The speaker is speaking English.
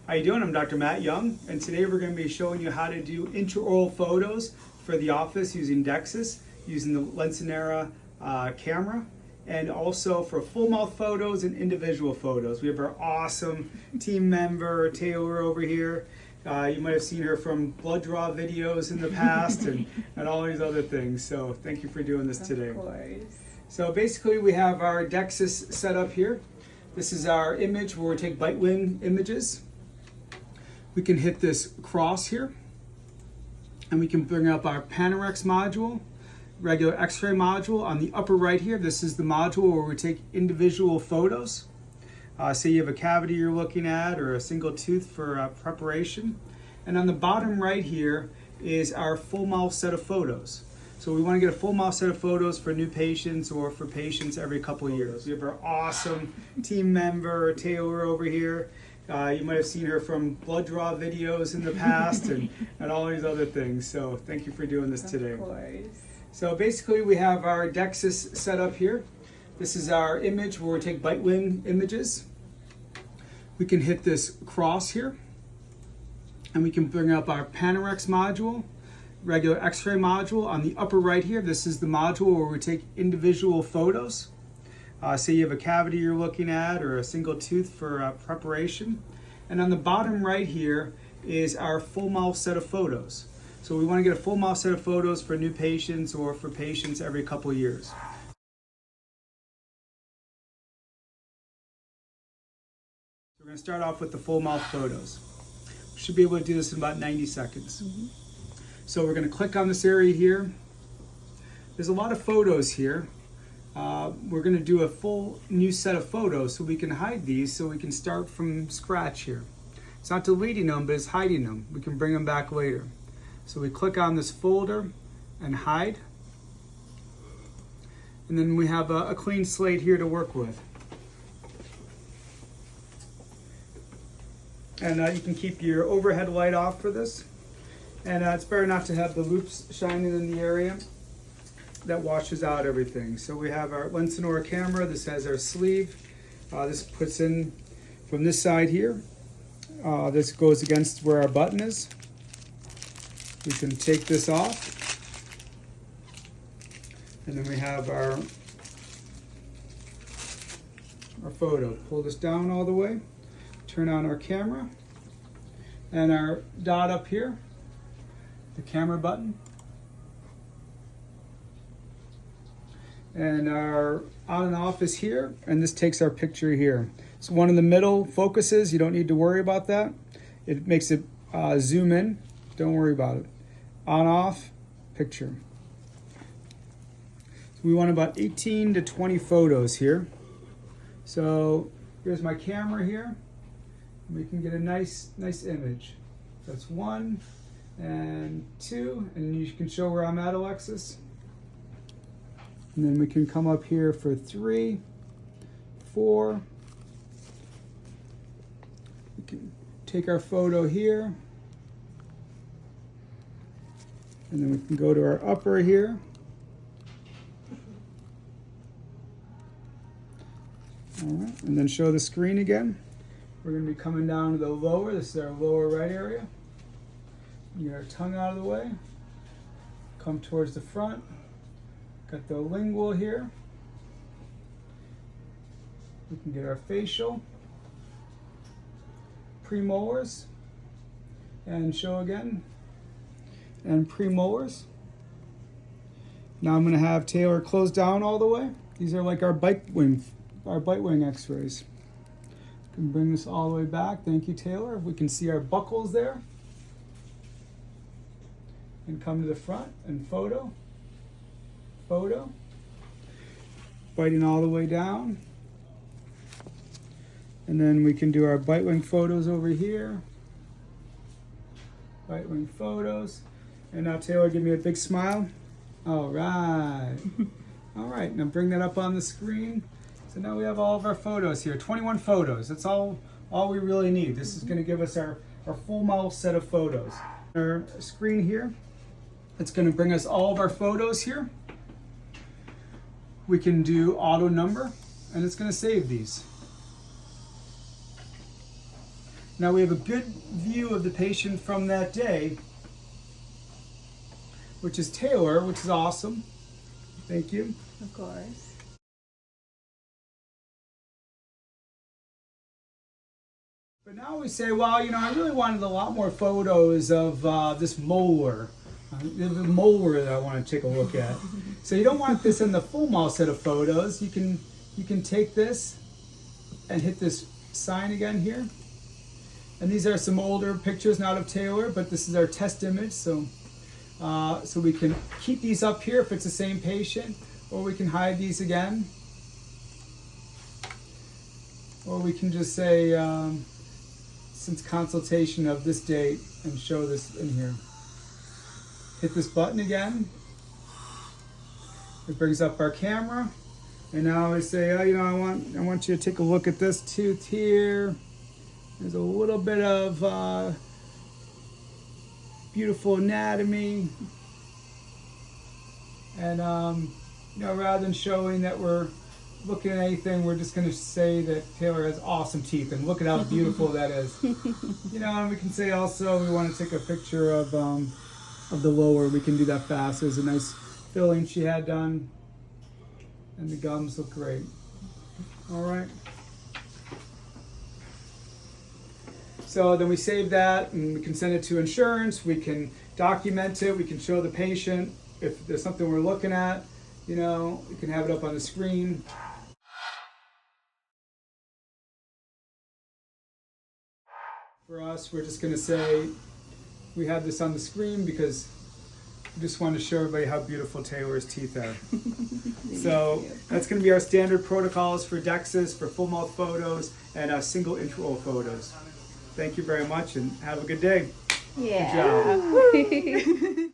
How you doing? I'm Dr. Matt Young, and today we're going to be showing you how to do intraoral photos for the office using DEXIS, using the Intra camera, and also for full mouth photos and individual photos. We have our awesome team member, Taylor, over here. You might have seen her from blood draw videos in the past and all these other things. So thank you for doing this today. Of course. So basically we have our DEXIS set up here. This is our image where we take bite wing images. We can hit this cross here, and we can bring up our Panorex module, regular X-ray module. On the upper right here, this is the module where we take individual photos. Say you have a cavity you're looking at or a single tooth for preparation. And on the bottom right here is our full mouth set of photos. So we want to get a full mouth set of photos for new patients or for patients every couple of years. We have our awesome team member, Taylor, over here. You might have seen her from blood draw videos in the past and all these other things. So thank you for doing this today. Of course. So basically we have our DEXIS set up here. This is our image where we take bite wing images. We can hit this cross here, and we can bring up our Panorex module, regular X-ray module. On the upper right here, this is the module where we take individual photos. Say you have a cavity you're looking at or a single tooth for preparation. And on the bottom right here is our full mouth set of photos. So we want to get a full mouth set of photos for new patients or for patients every couple of years. We're going to start off with the full mouth photos. We should be able to do this in about 90 seconds. So we're going to click on this area here. There's a lot of photos here. We're going to do a full new set of photos so we can hide these, so we can start from scratch here. It's not deleting them, but it's hiding them. We can bring them back later. So we click on this folder and hide. And then we have a clean slate here to work with. And you can keep your overhead light off for this. And it's better not to have the loops shining in the area. That washes out everything. So we have our Intra camera. This has our sleeve. This puts in from this side here. This goes against where our button is. We can take this off. And then we have our photo. Pull this down all the way. Turn on our camera. And our dot up here, the camera button. And our on and off is here, and this takes our picture here. So one in the middle focuses, you don't need to worry about that. It makes it zoom in, don't worry about it. On, off, picture. So we want about 18 to 20 photos here. So here's my camera here. We can get a nice image. That's 1 and 2, and you can show where I'm at, Alexis. And then we can come up here for 3, 4. We can take our photo here. And then we can go to our upper here. All right, and then show the screen again. We're going to be coming down to the lower. This is our lower right area. Get our tongue out of the way. Come towards the front. Got the lingual here. We can get our facial, premolars, and show again, and premolars. Now I'm going to have Taylor close down all the way. These are like our bite wing X-rays. Can bring this all the way back. Thank you, Taylor. We can see our buckles there. And come to the front and photo. Biting all the way down. And then we can do our bite wing photos over here. Bite wing photos. And now Taylor, give me a big smile. All right. All right, now bring that up on the screen. So now we have all of our photos here, 21 photos. That's all we really need. This is gonna give us our full mouth set of photos. Our screen here, it's gonna bring us all of our photos here. We can do auto number, and it's going to save these. Now we have a good view of the patient from that day, which is Taylor, which is awesome. Thank you. Of course. But now we say, well, you know, I really wanted a lot more photos of this molar. The molar that I want to take a look at. So you don't want this in the full mouth set of photos. You can take this and hit this sign again here. And these are some older pictures, not of Taylor, but this is our test image. So we can keep these up here if it's the same patient, or we can hide these again. Or we can just say, since consultation of this date, and show this in here. Hit this button again. It brings up our camera. And now I say, oh, you know, I want you to take a look at this tooth here. There's a little bit of beautiful anatomy. And, you know, rather than showing that we're looking at anything, we're just going to say that Taylor has awesome teeth and look at how beautiful that is. You know, and we can say also we want to take a picture of the lower. We can do that fast. There's a nice filling she had done, and the gums look great. All right. So then we save that, and we can send it to insurance. We can document it. We can show the patient if there's something we're looking at. You know, we can have it up on the screen. For us, we're just going to say we have this on the screen because we just want to show everybody how beautiful Taylor's teeth are. So that's going to be our standard protocols for DEXIS, for full mouth photos, and single intraoral photos. Thank you very much, and have a good day. Yeah. Good job.